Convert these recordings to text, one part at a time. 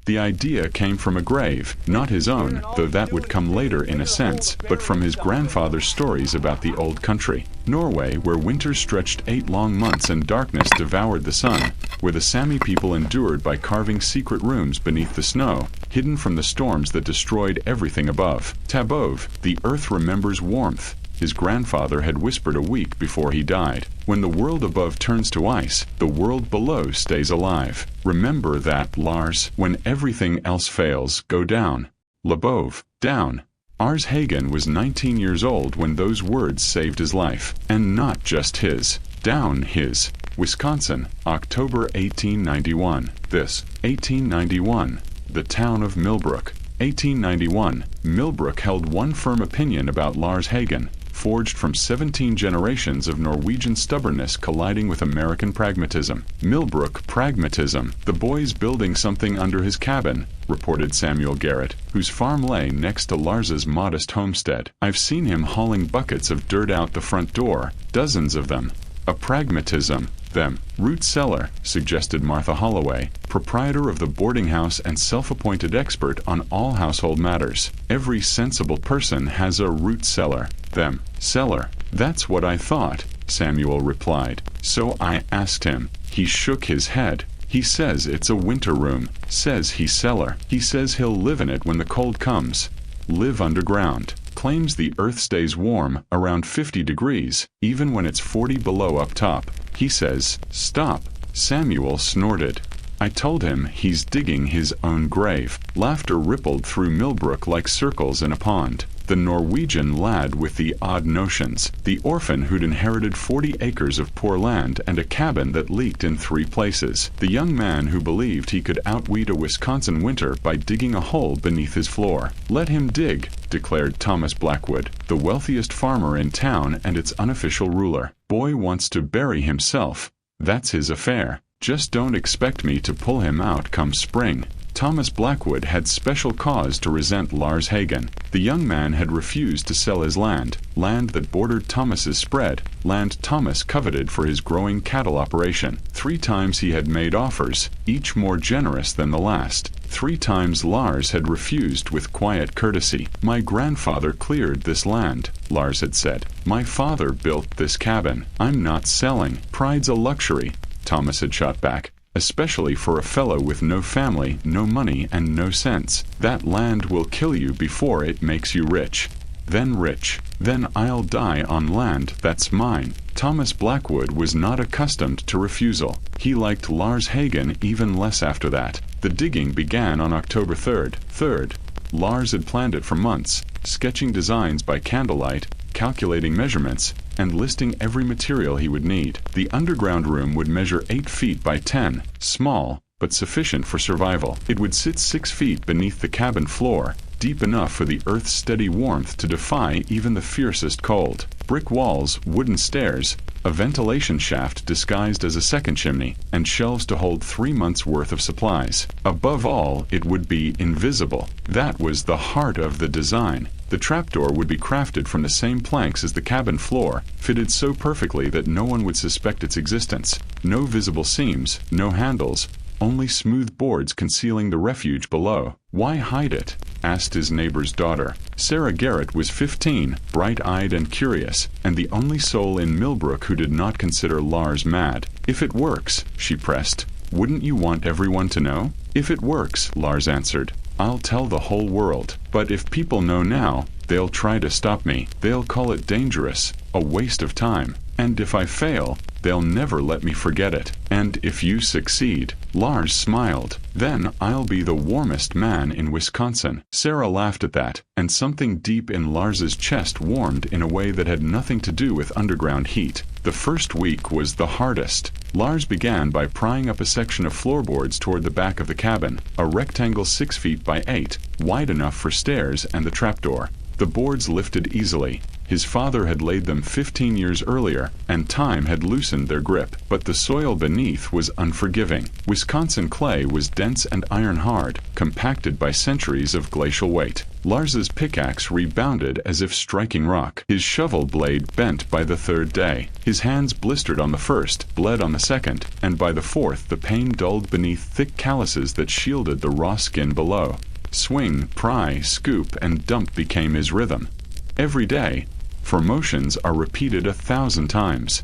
The idea came from a grave, not his own, though that would come later in a sense, but from his grandfather's stories about the old country. Norway, where winter stretched 8 long months and darkness devoured the sun, where the Sami people endured by carving secret rooms beneath the snow, hidden from the storms that destroyed everything above. Tabov, the earth remembers warmth, his grandfather had whispered a week before he died. When the world above turns to ice, the world below stays alive. Remember that, Lars. When everything else fails, go down. Lebov, down. Ars Hagen was 19 years old when those words saved his life. And not just his. Down his. Wisconsin, October 1891. This, 1891. The town of Millbrook. 1891. Millbrook held one firm opinion about Lars Hagen, forged from 17 generations of Norwegian stubbornness colliding with American pragmatism. Millbrook pragmatism. The boy's building something under his cabin, reported Samuel Garrett, whose farm lay next to Lars's modest homestead. I've seen him hauling buckets of dirt out the front door, dozens of them. A pragmatism. Them. Root cellar, suggested Martha Holloway, proprietor of the boarding house and self-appointed expert on all household matters. Every sensible person has a root cellar. Them. Cellar. That's what I thought, Samuel replied. So I asked him. He shook his head. He says it's a winter room. Says he's cellar. He says he'll live in it when the cold comes. Live underground. Claims the earth stays warm, around 50 degrees, even when it's 40 below up top. He says, stop. Samuel snorted. I told him he's digging his own grave. Laughter rippled through Millbrook like circles in a pond. The Norwegian lad with the odd notions, the orphan who'd inherited 40 acres of poor land and a cabin that leaked in 3 places, the young man who believed he could outweed a Wisconsin winter by digging a hole beneath his floor. Let him dig, declared Thomas Blackwood, the wealthiest farmer in town and its unofficial ruler. Boy wants to bury himself. That's his affair. Just don't expect me to pull him out come spring. Thomas Blackwood had special cause to resent Lars Hagen. The young man had refused to sell his land that bordered Thomas's spread, land Thomas coveted for his growing cattle operation. 3 times he had made offers, each more generous than the last. 3 times Lars had refused with quiet courtesy. My grandfather cleared this land, Lars had said. My father built this cabin. I'm not selling. Pride's a luxury, Thomas had shot back. Especially for a fellow with no family, no money, and no sense. That land will kill you before it makes you rich. Then rich. Then I'll die on land that's mine. Thomas Blackwood was not accustomed to refusal. He liked Lars Hagen even less after that. The digging began on October 3rd. Lars had planned it for months, sketching designs by candlelight, calculating measurements, and listing every material he would need. The underground room would measure 8 feet by 10, small, but sufficient for survival. It would sit 6 feet beneath the cabin floor, deep enough for the earth's steady warmth to defy even the fiercest cold. Brick walls, wooden stairs, a ventilation shaft disguised as a second chimney, and shelves to hold 3 months' worth of supplies. Above all, it would be invisible. That was the heart of the design. The trapdoor would be crafted from the same planks as the cabin floor, fitted so perfectly that no one would suspect its existence. No visible seams, no handles, only smooth boards concealing the refuge below. Why hide it? Asked his neighbor's daughter. Sarah Garrett was 15, bright-eyed and curious, and the only soul in Millbrook who did not consider Lars mad. If it works, she pressed, wouldn't you want everyone to know? If it works, Lars answered, I'll tell the whole world. But if people know now, they'll try to stop me. They'll call it dangerous, a waste of time. And if I fail, they'll never let me forget it. And if you succeed, Lars smiled, then I'll be the warmest man in Wisconsin. Sarah laughed at that, and something deep in Lars's chest warmed in a way that had nothing to do with underground heat. The first week was the hardest. Lars began by prying up a section of floorboards toward the back of the cabin, a rectangle 6 feet by 8, wide enough for stairs and the trapdoor. The boards lifted easily. His father had laid them 15 years earlier, and time had loosened their grip, but the soil beneath was unforgiving. Wisconsin clay was dense and iron-hard, compacted by centuries of glacial weight. Lars's pickaxe rebounded as if striking rock. His shovel blade bent by the third day. His hands blistered on the first, bled on the second, and by the fourth the pain dulled beneath thick calluses that shielded the raw skin below. Swing, pry, scoop, and dump became his rhythm. Every day, for motions are repeated 1,000 times.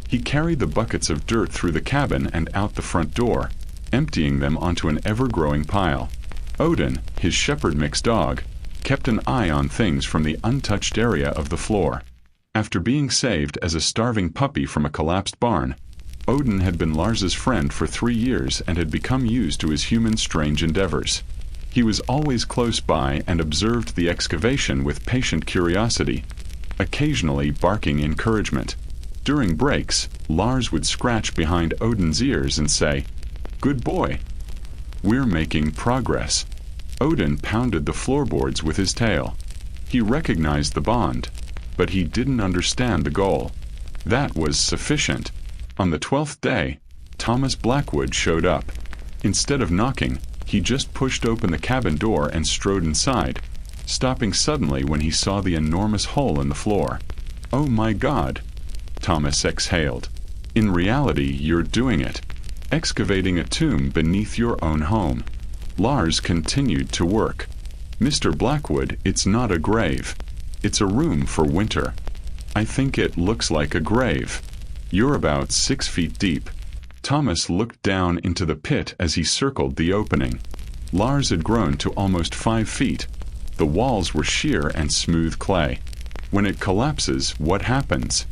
He carried the buckets of dirt through the cabin and out the front door, emptying them onto an ever-growing pile. Odin, his shepherd mix dog, kept an eye on things from the untouched area of the floor. After being saved as a starving puppy from a collapsed barn, Odin had been Lars's friend for 3 years and had become used to his human strange endeavors. He was always close by and observed the excavation with patient curiosity, occasionally barking encouragement. During breaks, Lars would scratch behind Odin's ears and say, "Good boy. We're making progress." Odin pounded the floorboards with his tail. He recognized the bond, but he didn't understand the goal. That was sufficient. On the 12th day, Thomas Blackwood showed up. Instead of knocking, he just pushed open the cabin door and strode inside, stopping suddenly when he saw the enormous hole in the floor. "Oh my God," Thomas exhaled. "In reality, you're doing it. Excavating a tomb beneath your own home." Lars continued to work. "Mr. Blackwood, it's not a grave. It's a room for winter. I think it looks like a grave. You're about 6 feet deep." Thomas looked down into the pit as he circled the opening. Lars had grown to almost 5 feet. The walls were sheer and smooth clay. "When it collapses, what happens?"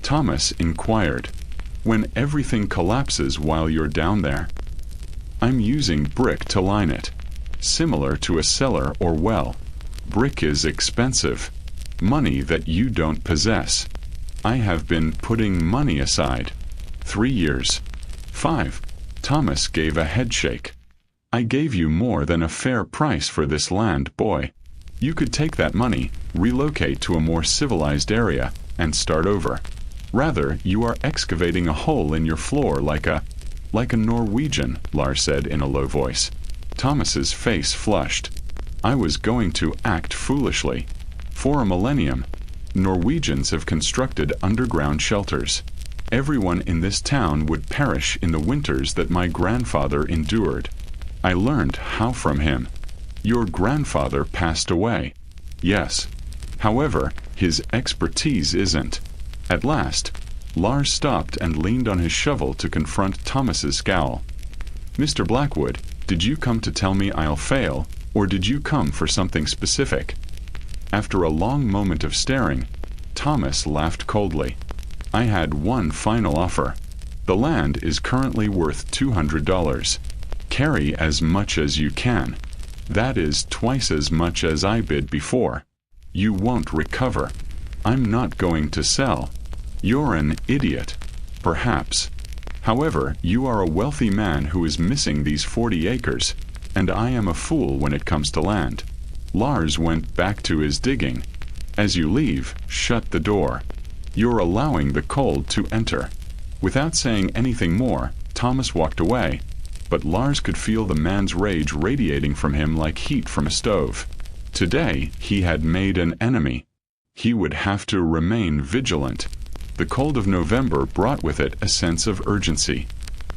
Thomas inquired. "When everything collapses while you're down there?" "I'm using brick to line it. Similar to a cellar or well. Brick is expensive. Money that you don't possess. I have been putting money aside. 3 years. 5. Thomas gave a headshake. "I gave you more than a fair price for this land, boy. You could take that money, relocate to a more civilized area, and start over. Rather, you are excavating a hole in your floor like a Norwegian," Lars said in a low voice. Thomas's face flushed. "I was going to act foolishly. For a millennium, Norwegians have constructed underground shelters. Everyone in this town would perish in the winters that my grandfather endured. I learned how from him. Your grandfather passed away. Yes. However, his expertise isn't." At last, Lars stopped and leaned on his shovel to confront Thomas's scowl. "Mr. Blackwood, did you come to tell me I'll fail, or did you come for something specific?" After a long moment of staring, Thomas laughed coldly. "I had one final offer. The land is currently worth $200. Carry as much as you can. That is twice as much as I bid before. You won't recover. I'm not going to sell. You're an idiot. Perhaps. However, you are a wealthy man who is missing these 40 acres, and I am a fool when it comes to land." Lars went back to his digging. "As you leave, shut the door. You're allowing the cold to enter." Without saying anything more, Thomas walked away, but Lars could feel the man's rage radiating from him like heat from a stove. Today, he had made an enemy. He would have to remain vigilant. The cold of November brought with it a sense of urgency.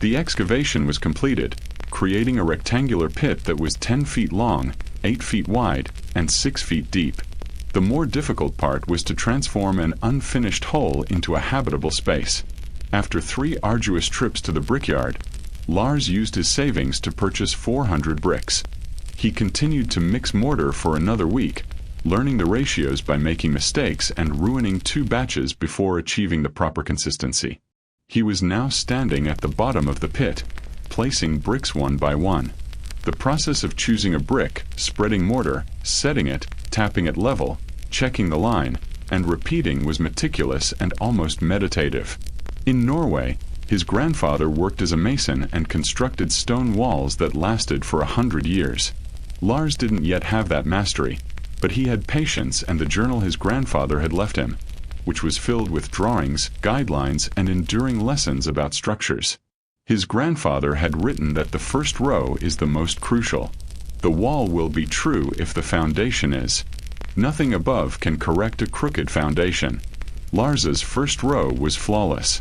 The excavation was completed, creating a rectangular pit that was 10 feet long, 8 feet wide, and 6 feet deep. The more difficult part was to transform an unfinished hole into a habitable space. After 3 arduous trips to the brickyard, Lars used his savings to purchase 400 bricks. He continued to mix mortar for another week, learning the ratios by making mistakes and ruining 2 batches before achieving the proper consistency. He was now standing at the bottom of the pit, placing bricks one by one. The process of choosing a brick, spreading mortar, setting it, tapping it level, checking the line, and repeating was meticulous and almost meditative. In Norway, his grandfather worked as a mason and constructed stone walls that lasted for 100 years. Lars didn't yet have that mastery, But he had patience and the journal his grandfather had left him, which was filled with drawings, guidelines, and enduring lessons about structures. His grandfather had written that the first row is the most crucial. The wall will be true if the foundation is. Nothing above can correct a crooked foundation. Lars's first row was flawless.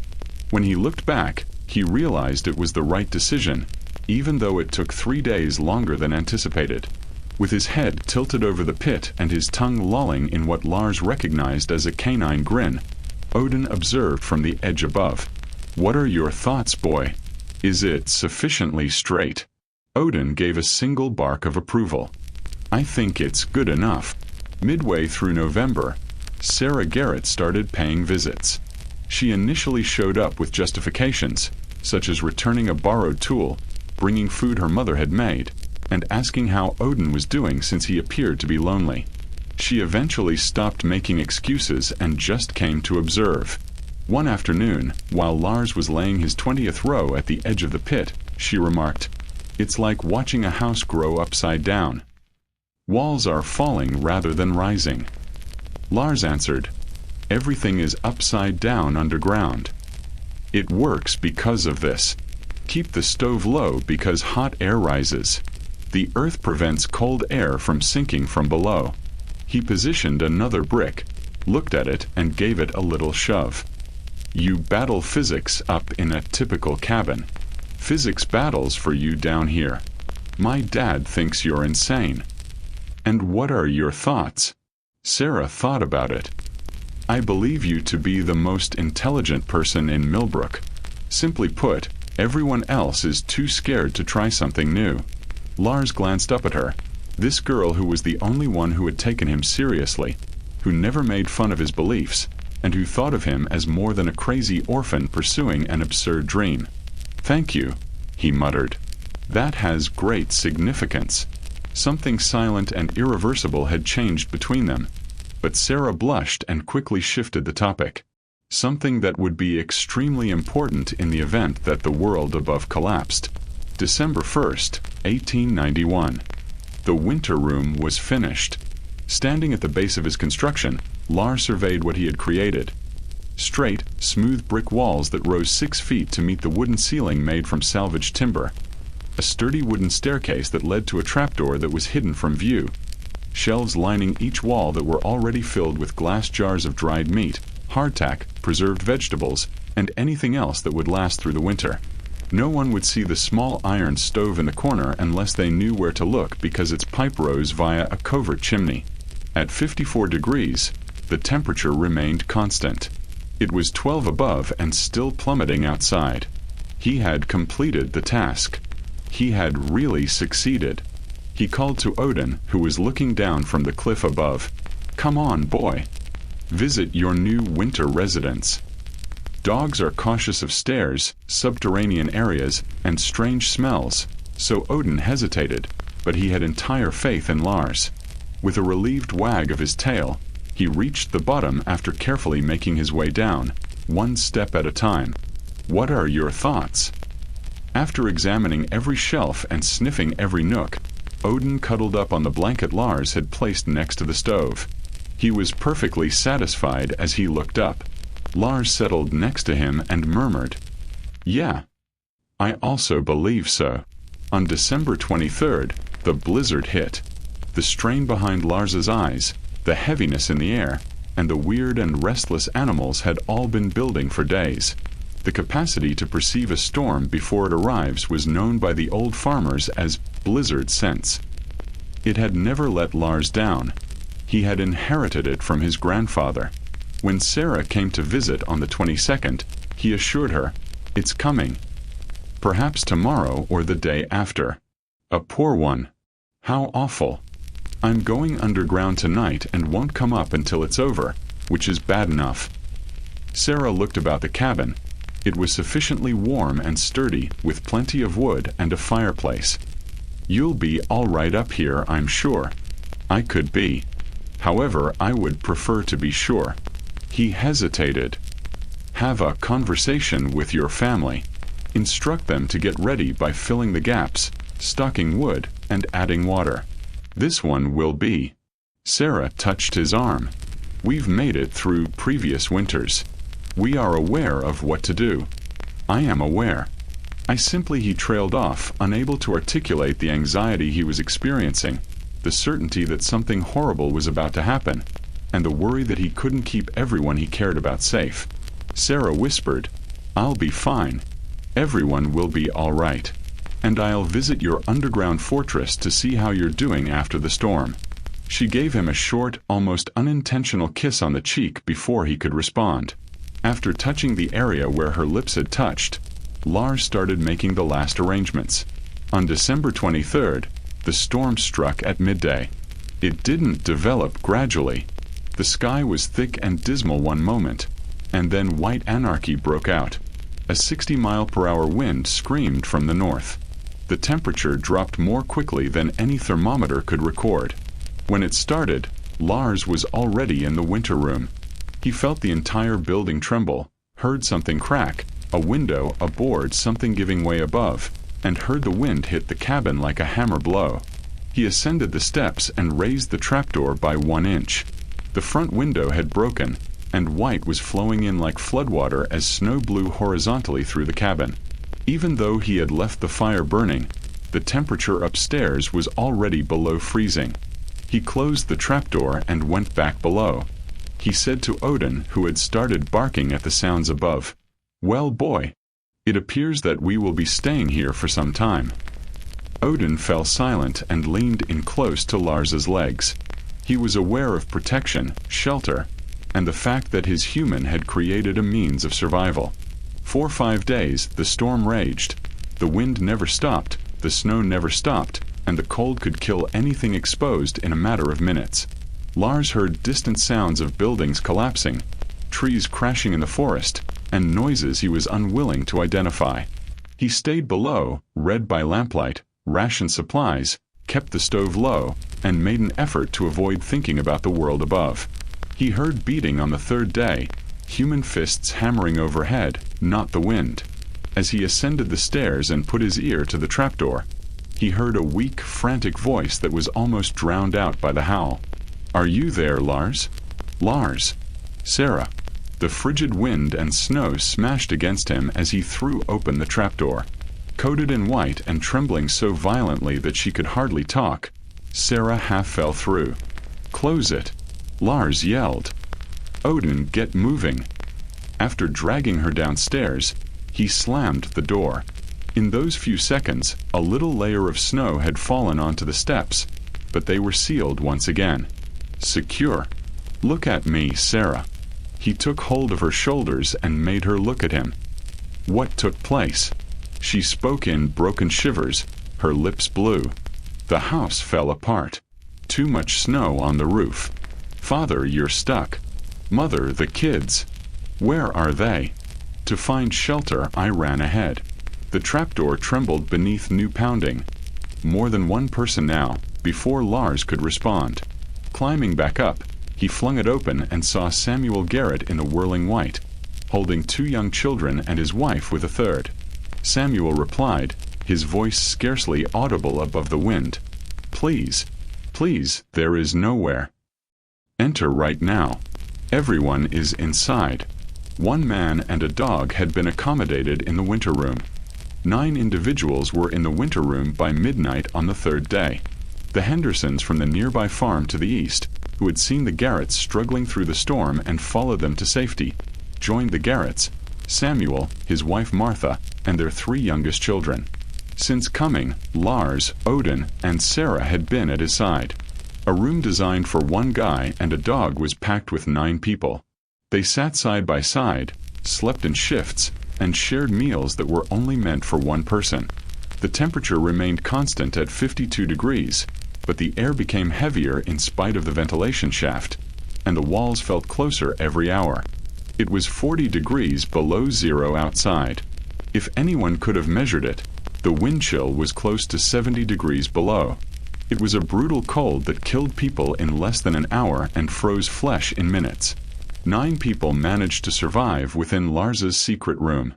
When he looked back, he realized it was the right decision, even though it took 3 days longer than anticipated. With his head tilted over the pit and his tongue lolling in what Lars recognized as a canine grin, Odin observed from the edge above. "What are your thoughts, boy? Is it sufficiently straight?" Odin gave a single bark of approval. "I think it's good enough." Midway through November, Sarah Garrett started paying visits. She initially showed up with justifications, such as returning a borrowed tool, bringing food her mother had made, and asking how Odin was doing since he appeared to be lonely. She eventually stopped making excuses and just came to observe. One afternoon, while Lars was laying his 20th row at the edge of the pit, she remarked, "It's like watching a house grow upside down. Walls are falling rather than rising." Lars answered, "Everything is upside down underground. It works because of this. Keep the stove low because hot air rises. The earth prevents cold air from sinking from below." He positioned another brick, looked at it, and gave it a little shove. "You battle physics up in a typical cabin. Physics battles for you down here. My dad thinks you're insane." "And what are your thoughts?" Sarah thought about it. "I believe you to be the most intelligent person in Millbrook. Simply put, everyone else is too scared to try something new." Lars glanced up at her. This girl who was the only one who had taken him seriously, who never made fun of his beliefs, and who thought of him as more than a crazy orphan pursuing an absurd dream. "Thank you," he muttered. "That has great significance." Something silent and irreversible had changed between them, but Sarah blushed and quickly shifted the topic. Something that would be extremely important in the event that the world above collapsed. December 1st, 1891. The winter room was finished. Standing at the base of his construction, Lars surveyed what he had created. Straight, smooth brick walls that rose 6 feet to meet the wooden ceiling made from salvaged timber. A sturdy wooden staircase that led to a trapdoor that was hidden from view. Shelves lining each wall that were already filled with glass jars of dried meat, hardtack, preserved vegetables, and anything else that would last through the winter. No one would see the small iron stove in the corner unless they knew where to look because its pipe rose via a covert chimney. At 54 degrees, the temperature remained constant. It was 12 above and still plummeting outside. He had completed the task. He had really succeeded. He called to Odin, who was looking down from the cliff above. "Come on, boy. Visit your new winter residence." Dogs are cautious of stairs, subterranean areas, and strange smells, so Odin hesitated, but he had entire faith in Lars. With a relieved wag of his tail, he reached the bottom after carefully making his way down, one step at a time. "What are your thoughts?" After examining every shelf and sniffing every nook, Odin cuddled up on the blanket Lars had placed next to the stove. He was perfectly satisfied as he looked up. Lars settled next to him and murmured, "Yeah, I also believe so." On December 23rd, the blizzard hit. The strain behind Lars's eyes, the heaviness in the air, and the weird and restless animals had all been building for days. The capacity to perceive a storm before it arrives was known by the old farmers as blizzard sense. It had never let Lars down. He had inherited it from his grandfather. When Sarah came to visit on the 22nd, he assured her, "It's coming. Perhaps tomorrow or the day after." A poor one. How awful. "I'm going underground tonight and won't come up until it's over, which is bad enough." Sarah looked about the cabin. It was sufficiently warm and sturdy, with plenty of wood and a fireplace. "You'll be all right up here, I'm sure." "I could be. However, I would prefer to be sure." He hesitated. "Have a conversation with your family. Instruct them to get ready by filling the gaps, stocking wood, and adding water. This one will be." Sarah touched his arm. "We've made it through previous winters. We are aware of what to do." "I am aware." He trailed off, unable to articulate the anxiety he was experiencing, the certainty that something horrible was about to happen, and the worry that he couldn't keep everyone he cared about safe. Sarah whispered, "I'll be fine. Everyone will be all right. And I'll visit your underground fortress to see how you're doing after the storm." She gave him a short, almost unintentional kiss on the cheek before he could respond. After touching the area where her lips had touched, Lars started making the last arrangements. On December 23rd, the storm struck at midday. It didn't develop gradually. The sky was thick and dismal one moment, and then white anarchy broke out. A 60-mile-per-hour wind screamed from the north. The temperature dropped more quickly than any thermometer could record. When it started, Lars was already in the winter room. He felt the entire building tremble, heard something crack, a window, a board, something giving way above, and heard the wind hit the cabin like a hammer blow. He ascended the steps and raised the trapdoor by 1 inch. The front window had broken, and white was flowing in like floodwater as snow blew horizontally through the cabin. Even though he had left the fire burning, the temperature upstairs was already below freezing. He closed the trapdoor and went back below. He said to Odin, who had started barking at the sounds above, "Well, boy, it appears that we will be staying here for some time." Odin fell silent and leaned in close to Lars's legs. He was aware of protection, shelter, and the fact that his human had created a means of survival. For 5 days, the storm raged. The wind never stopped, the snow never stopped, and the cold could kill anything exposed in a matter of minutes. Lars heard distant sounds of buildings collapsing, trees crashing in the forest, and noises he was unwilling to identify. He stayed below, read by lamplight, rationed supplies, kept the stove low, and made an effort to avoid thinking about the world above. He heard beating on the 3rd day, human fists hammering overhead, not the wind. As he ascended the stairs and put his ear to the trapdoor, he heard a weak, frantic voice that was almost drowned out by the howl. "Are you there, Lars? Lars?" "Sarah." The frigid wind and snow smashed against him as he threw open the trapdoor. Coated in white and trembling so violently that she could hardly talk, Sarah half fell through. "Close it," Lars yelled. "Odin, get moving." After dragging her downstairs, he slammed the door. In those few seconds, a little layer of snow had fallen onto the steps, but they were sealed once again. Secure. "Look at me, Sarah." He took hold of her shoulders and made her look at him. "What took place?" She spoke in broken shivers, her lips blue. "The house fell apart. Too much snow on the roof. Father, you're stuck. Mother, the kids. Where are they?" To find shelter, I ran ahead. The trapdoor trembled beneath new pounding. More than one person now, before Lars could respond. Climbing back up, he flung it open and saw Samuel Garrett in the whirling white, holding 2 young children and his wife with a 3rd. Samuel replied, his voice scarcely audible above the wind. "Please, please, there is nowhere. Enter right now. Everyone is inside." 1 man and a dog had been accommodated in the winter room. 9 individuals were in the winter room by midnight on the 3rd day. The Hendersons from the nearby farm to the east, who had seen the Garretts struggling through the storm and followed them to safety, joined the Garretts, Samuel, his wife Martha, and their 3 youngest children. Since coming, Lars, Odin, and Sarah had been at his side. A room designed for 1 guy and a dog was packed with 9 people. They sat side by side, slept in shifts, and shared meals that were only meant for 1 person. The temperature remained constant at 52 degrees, but the air became heavier in spite of the ventilation shaft, and the walls felt closer every hour. It was 40 degrees below zero outside. If anyone could have measured it, the wind chill was close to 70 degrees below. It was a brutal cold that killed people in less than an hour and froze flesh in minutes. 9 people managed to survive within Lars's secret room.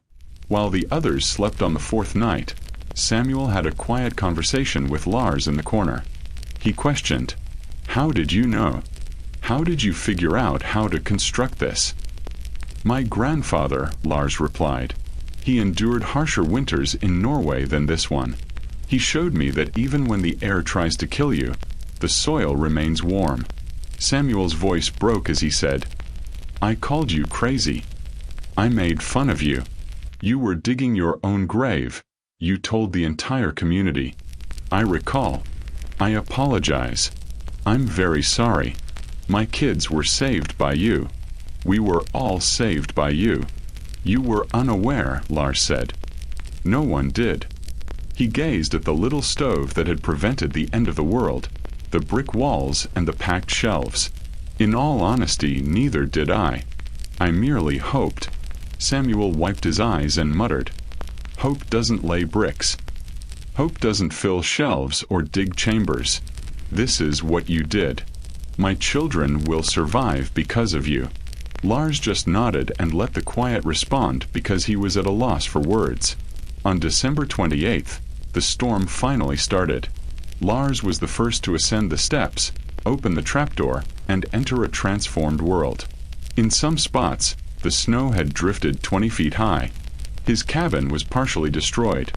While the others slept on the 4th night, Samuel had a quiet conversation with Lars in the corner. He questioned, How did you know? How did you figure out how to construct this? My grandfather, Lars replied. He endured harsher winters in Norway than this one. He showed me that even when the air tries to kill you, the soil remains warm. Samuel's voice broke as he said, I called you crazy. I made fun of you. You were digging your own grave. You told the entire community. I recall. I apologize. I'm very sorry. My kids were saved by you. We were all saved by you. You were unaware, Lars said. No one did. He gazed at the little stove that had prevented the end of the world, the brick walls and the packed shelves. In all honesty, neither did I. I merely hoped. Samuel wiped his eyes and muttered, Hope doesn't lay bricks. Hope doesn't fill shelves or dig chambers. This is what you did. My children will survive because of you. Lars just nodded and let the quiet respond because he was at a loss for words. On December 28th, the storm finally started. Lars was the first to ascend the steps, open the trapdoor, and enter a transformed world. In some spots, the snow had drifted 20 feet high. His cabin was partially destroyed.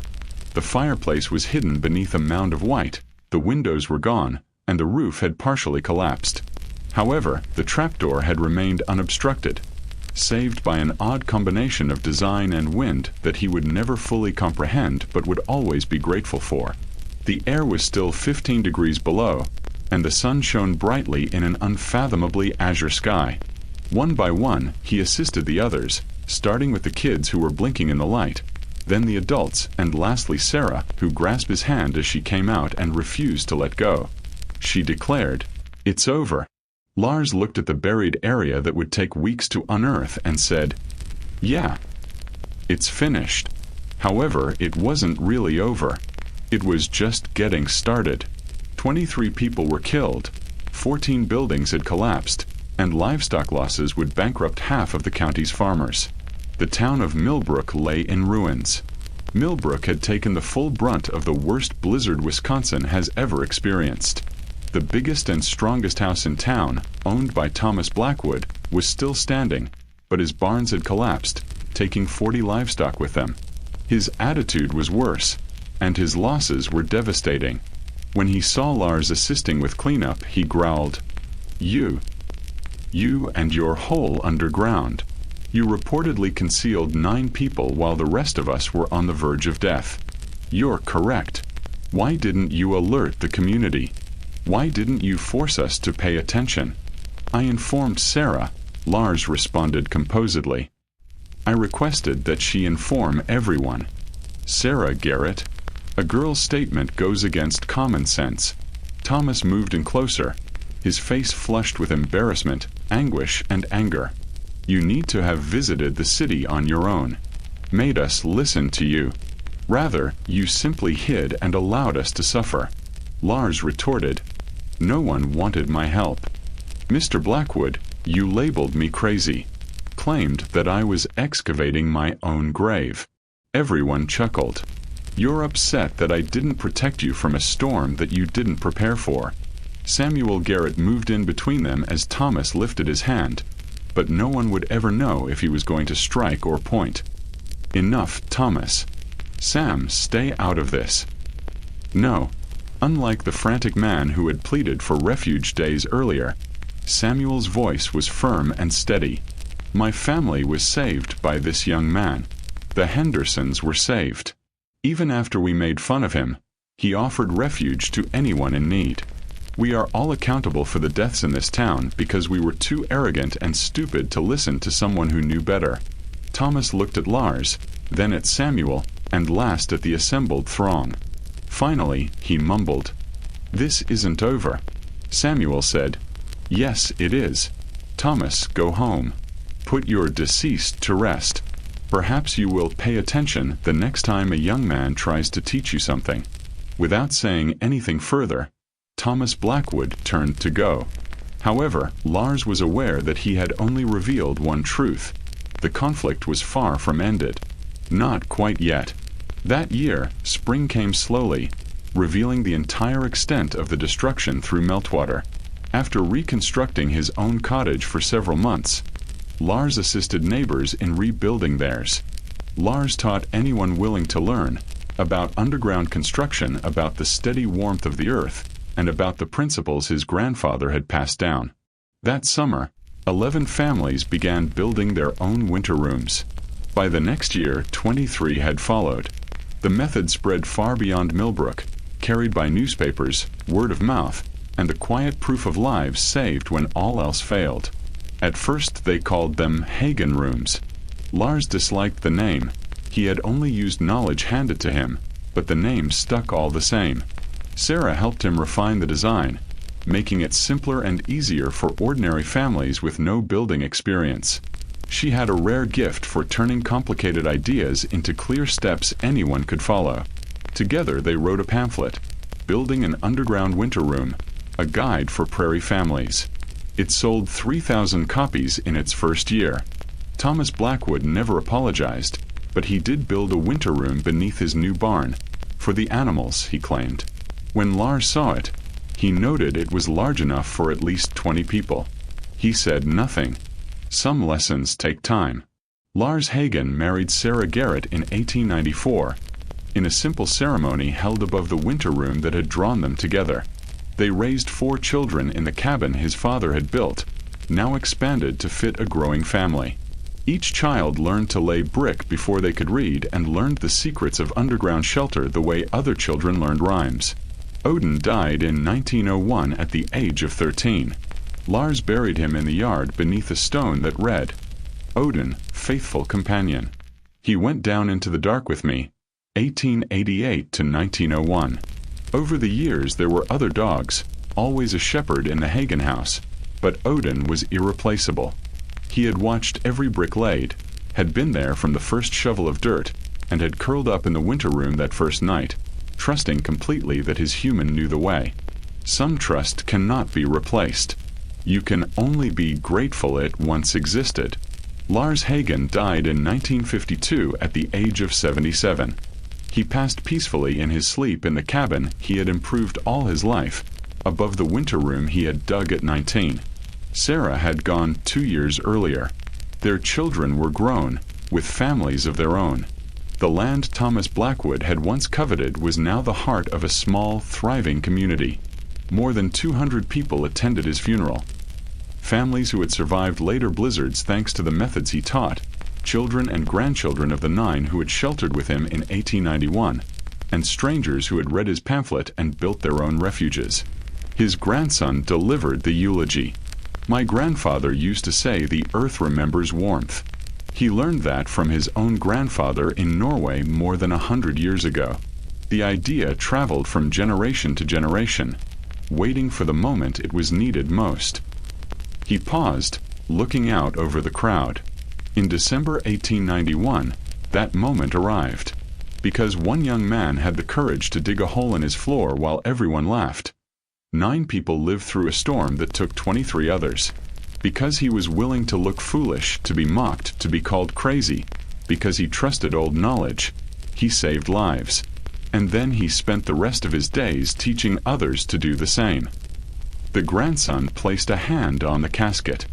The fireplace was hidden beneath a mound of white, the windows were gone, and the roof had partially collapsed. However, the trapdoor had remained unobstructed, saved by an odd combination of design and wind that he would never fully comprehend but would always be grateful for. The air was still 15 degrees below, and the sun shone brightly in an unfathomably azure sky. One by one, he assisted the others, starting with the kids who were blinking in the light, then the adults, and lastly Sarah, who grasped his hand as she came out and refused to let go. She declared, It's over. Lars looked at the buried area that would take weeks to unearth and said, Yeah, it's finished. However, it wasn't really over. It was just getting started. 23 people were killed, 14 buildings had collapsed, and livestock losses would bankrupt half of the county's farmers. The town of Millbrook lay in ruins. Millbrook had taken the full brunt of the worst blizzard Wisconsin has ever experienced. The biggest and strongest house in town, owned by Thomas Blackwood, was still standing, but his barns had collapsed, taking 40 livestock with them. His attitude was worse, and his losses were devastating. When he saw Lars assisting with cleanup, he growled, You and your hole underground. You reportedly concealed 9 people while the rest of us were on the verge of death. You're correct. Why didn't you alert the community? Why didn't you force us to pay attention? I informed Sarah, Lars responded composedly. I requested that she inform everyone. Sarah, Garrett. A girl's statement goes against common sense. Thomas moved in closer, his face flushed with embarrassment, anguish, and anger. You need to have visited the city on your own. Made us listen to you. Rather, you simply hid and allowed us to suffer. Lars retorted, No one wanted my help. Mr. Blackwood, you labeled me crazy. Claimed that I was excavating my own grave. Everyone chuckled. You're upset that I didn't protect you from a storm that you didn't prepare for. Samuel Garrett moved in between them as Thomas lifted his hand, but no one would ever know if he was going to strike or point. Enough, Thomas. Sam, stay out of this. No. Unlike the frantic man who had pleaded for refuge days earlier, Samuel's voice was firm and steady. My family was saved by this young man. The Hendersons were saved. Even after we made fun of him, he offered refuge to anyone in need. We are all accountable for the deaths in this town because we were too arrogant and stupid to listen to someone who knew better. Thomas looked at Lars, then at Samuel, and last at the assembled throng. Finally, he mumbled, This isn't over. Samuel said, Yes, it is. Thomas, go home. Put your deceased to rest. Perhaps you will pay attention the next time a young man tries to teach you something. Without saying anything further, Thomas Blackwood turned to go. However, Lars was aware that he had only revealed one truth. The conflict was far from ended. Not quite yet. That year, spring came slowly, revealing the entire extent of the destruction through meltwater. After reconstructing his own cottage for several months, Lars assisted neighbors in rebuilding theirs. Lars taught anyone willing to learn about underground construction, about the steady warmth of the earth, and about the principles his grandfather had passed down. That summer, 11 families began building their own winter rooms. By the next year, 23 had followed. The method spread far beyond Millbrook, carried by newspapers, word of mouth, and the quiet proof of lives saved when all else failed. At first they called them Hagen rooms. Lars disliked the name. He had only used knowledge handed to him, but the name stuck all the same. Sarah helped him refine the design, making it simpler and easier for ordinary families with no building experience. She had a rare gift for turning complicated ideas into clear steps anyone could follow. Together they wrote a pamphlet, Building an Underground Winter Room, a guide for prairie families. It sold 3,000 copies in its first year. Thomas Blackwood never apologized, but he did build a winter room beneath his new barn, for the animals, he claimed. When Lars saw it, he noted it was large enough for at least 20 people. He said nothing. Some lessons take time. Lars Hagen married Sarah Garrett in 1894, in a simple ceremony held above the winter room that had drawn them together. They raised 4 children in the cabin his father had built, now expanded to fit a growing family. Each child learned to lay brick before they could read and learned the secrets of underground shelter the way other children learned rhymes. Odin died in 1901 at the age of 13. Lars buried him in the yard beneath a stone that read, Odin, faithful companion. He went down into the dark with me, 1888 to 1901. Over the years there were other dogs, always a shepherd in the Hagen house, but Odin was irreplaceable. He had watched every brick laid, had been there from the first shovel of dirt, and had curled up in the winter room that first night, trusting completely that his human knew the way. Some trust cannot be replaced. You can only be grateful it once existed. Lars Hagen died in 1952 at the age of 77. He passed peacefully in his sleep in the cabin he had improved all his life, above the winter room he had dug at 19. Sarah had gone 2 years earlier. Their children were grown, with families of their own. The land Thomas Blackwood had once coveted was now the heart of a small, thriving community. More than 200 people attended his funeral. Families who had survived later blizzards thanks to the methods he taught, children and grandchildren of the 9 who had sheltered with him in 1891, and strangers who had read his pamphlet and built their own refuges. His grandson delivered the eulogy. My grandfather used to say the earth remembers warmth. He learned that from his own grandfather in Norway more than 100 years ago. The idea traveled from generation to generation, waiting for the moment it was needed most. He paused, looking out over the crowd. In December 1891, that moment arrived, because one young man had the courage to dig a hole in his floor while everyone laughed. 9 people lived through a storm that took 23 others. Because he was willing to look foolish, to be mocked, to be called crazy, because he trusted old knowledge, he saved lives. And then he spent the rest of his days teaching others to do the same. The grandson placed a hand on the casket.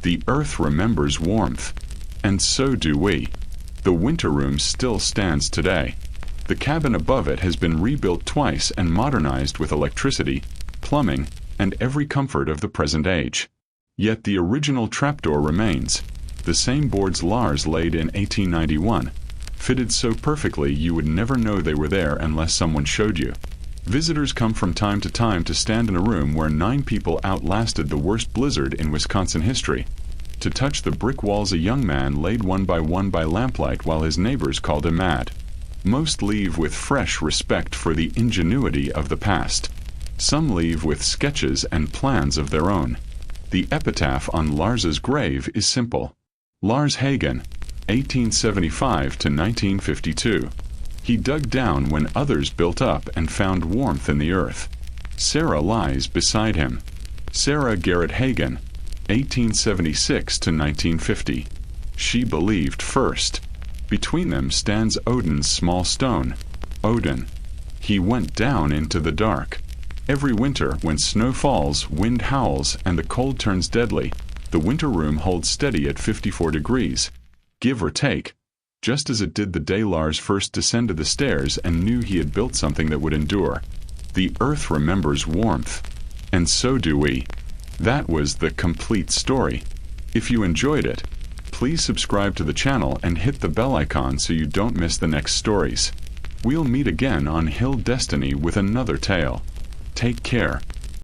The earth remembers warmth. And so do we. The winter room still stands today. The cabin above it has been rebuilt twice and modernized with electricity, plumbing, and every comfort of the present age. Yet the original trapdoor remains, the same boards Lars laid in 1891, fitted so perfectly you would never know they were there unless someone showed you. Visitors come from time to time to stand in a room where 9 people outlasted the worst blizzard in Wisconsin history, to touch the brick walls a young man laid one by lamplight while his neighbors called him mad. Most leave with fresh respect for the ingenuity of the past. Some leave with sketches and plans of their own. The epitaph on Lars's grave is simple. Lars Hagen, 1875 to 1952. He dug down when others built up and found warmth in the earth. Sarah lies beside him. Sarah Garrett Hagen, 1876 to 1950. She believed first. Between them stands Odin's small stone. Odin. He went down into the dark. Every winter, when snow falls, wind howls, and the cold turns deadly, the winter room holds steady at 54 degrees, give or take, just as it did the day Lars first descended the stairs and knew he had built something that would endure. The earth remembers warmth. And so do we. That was the complete story. If you enjoyed it, please subscribe to the channel and hit the bell icon so you don't miss the next stories. We'll meet again on Hill Destiny with another tale. Take care.